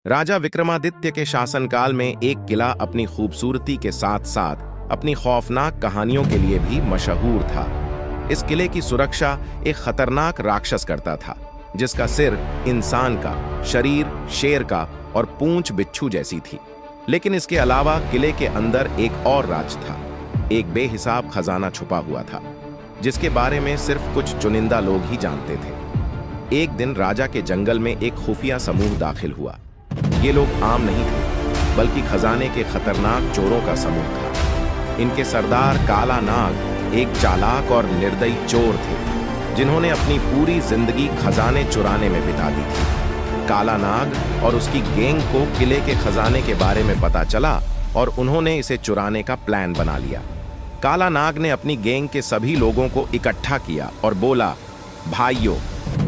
राजा विक्रमादित्य के शासनकाल में एक किला अपनी खूबसूरती के साथ साथ अपनी खौफनाक कहानियों के लिए भी मशहूर था। इस किले की सुरक्षा एक खतरनाक राक्षस करता था, जिसका सिर इंसान का, शरीर शेर का और पूंछ बिच्छू जैसी थी। लेकिन इसके अलावा किले के अंदर एक और राज था। एक बेहिसाब खजाना छुपा हुआ था, जिसके बारे में सिर्फ कुछ चुनिंदा लोग ही जानते थे। एक दिन राजा के जंगल में एक खुफिया समूह दाखिल हुआ। ये लोग आम नहीं थे, बल्कि खजाने के खतरनाक चोरों का समूह था। इनके सरदार काला नाग एक चालाक और निर्दयी चोर थे, जिन्होंने अपनी पूरी जिंदगी खजाने चुराने में बिता दी थी। काला नाग और उसकी गैंग को किले के खजाने के बारे में पता चला और उन्होंने इसे चुराने का प्लान बना लिया। काला नाग ने अपनी गैंग के सभी लोगों को इकट्ठा किया और बोला, भाइयों,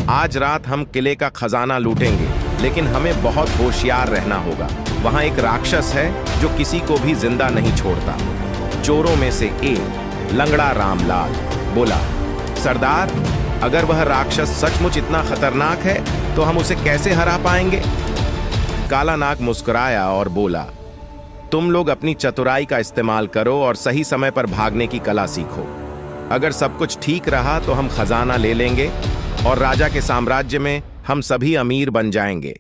आज रात हम किले का खजाना लूटेंगे, लेकिन हमें बहुत होशियार रहना होगा। वहां एक राक्षस है जो किसी को भी जिंदा नहीं छोड़ता। चोरों में से एक लंगड़ा रामलाल बोला, सरदार, अगर वह राक्षस सचमुच इतना खतरनाक है तो हम उसे कैसे हरा पाएंगे? काला नाग मुस्कुराया और बोला, तुम लोग अपनी चतुराई का इस्तेमाल करो और सही समय पर भागने की कला सीखो। अगर सब कुछ ठीक रहा तो हम खजाना ले लेंगे और राजा के साम्राज्य में हम सभी अमीर बन जाएंगे।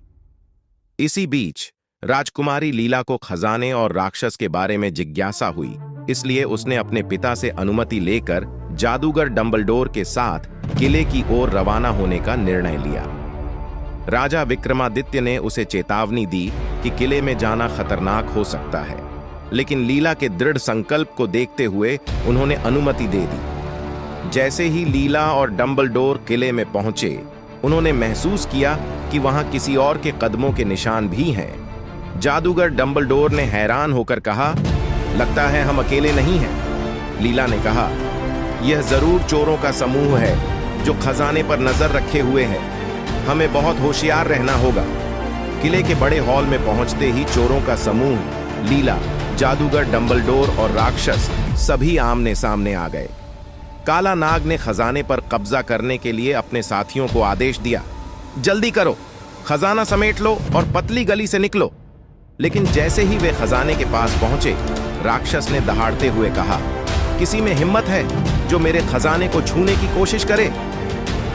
इसी बीच राजकुमारी लीला को खजाने और राक्षस के बारे में जिज्ञासा हुई, इसलिए उसने अपने पिता से अनुमति लेकर जादूगर डंबलडोर के साथ किले की ओर रवाना होने का निर्णय लिया। राजा विक्रमादित्य ने उसे चेतावनी दी कि किले में जाना खतरनाक हो सकता है, लेकिन लीला के दृढ़ संकल्प को देखते हुए उन्होंने अनुमति दे दी। जैसे ही लीला और डंबलडोर किले में पहुंचे, उन्होंने महसूस किया कि वहां किसी और के कदमों के निशान भी हैं। जादूगर डंबलडोर ने हैरान होकर कहा, लगता है हम अकेले नहीं हैं। लीला ने कहा, यह जरूर चोरों का समूह है जो खजाने पर नजर रखे हुए है। हमें बहुत होशियार रहना होगा। किले के बड़े हॉल में पहुंचते ही चोरों का समूह, लीला, जादूगर डंबलडोर और राक्षस सभी आमने सामने आ गए। काला नाग ने खजाने पर कब्जा करने के लिए अपने साथियों को आदेश दिया, जल्दी करो, खजाना समेट लो और पतली गली से निकलो। लेकिन जैसे ही वे खजाने के पास पहुंचे, राक्षस ने दहाड़ते हुए कहा, किसी में हिम्मत है जो मेरे खजाने को छूने की कोशिश करे?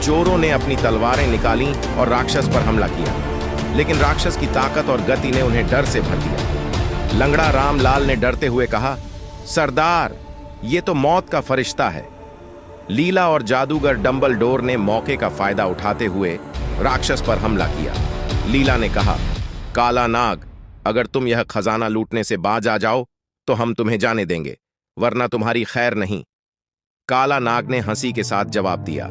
चोरों ने अपनी तलवारें निकाली और राक्षस पर हमला किया, लेकिन राक्षस की ताकत और गति ने उन्हें डर से भर दिया। लंगड़ा रामलाल ने डरते हुए कहा, सरदार, ये तो मौत का फरिश्ता है। लीला और जादूगर डंबलडोर ने मौके का फायदा उठाते हुए राक्षस पर हमला किया। लीला ने कहा, काला नाग, अगर तुम यह खजाना लूटने से बाज आ जाओ तो हम तुम्हें जाने देंगे, वरना तुम्हारी खैर नहीं। काला नाग ने हंसी के साथ जवाब दिया,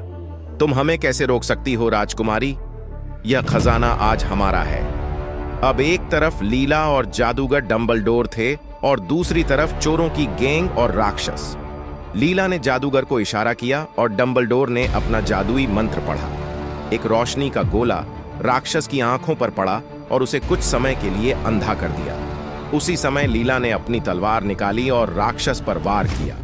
तुम हमें कैसे रोक सकती हो राजकुमारी? यह खजाना आज हमारा है। अब एक तरफ लीला और जादूगर डंबलडोर थे और दूसरी तरफ चोरों की गैंग और राक्षस। लीला ने जादूगर को इशारा किया और डंबलडोर ने अपना जादुई मंत्र पढ़ा। एक रोशनी का गोला राक्षस की आंखों पर पड़ा और उसे कुछ समय के लिए अंधा कर दिया। उसी समय लीला ने अपनी तलवार निकाली और राक्षस पर वार किया।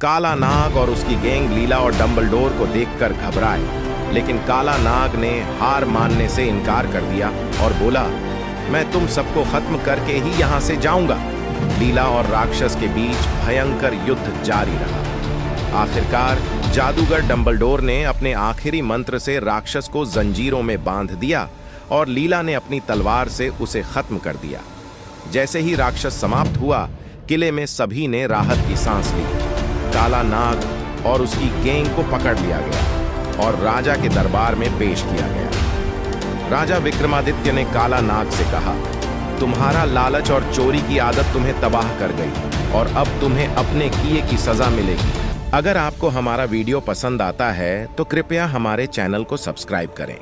काला नाग और उसकी गैंग लीला और डंबलडोर को देखकर घबराए, लेकिन काला नाग ने हार मानने से इनकार कर दिया और बोला, मैं तुम सबको खत्म करके ही यहां से जाऊंगा। लीला और राक्षस के बीच भयंकर युद्ध जारी रहा। आखिरकार जादूगर डंबलडोर ने अपने आखिरी मंत्र से राक्षस को जंजीरों में बांध दिया और लीला ने अपनी तलवार से उसे खत्म कर दिया। जैसे ही राक्षस समाप्त हुआ, किले में सभी ने राहत की सांस ली। काला नाग और उसकी गैंग को पकड़ लिया गया और राजा के दरबार में पेश किया गया। राजा विक्रमादित्य ने काला नाग से कहा, तुम्हारा लालच और चोरी की आदत तुम्हें तबाह कर गई और अब तुम्हें अपने किए की सजा मिलेगी। अगर आपको हमारा वीडियो पसंद आता है तो कृपया हमारे चैनल को सब्सक्राइब करें।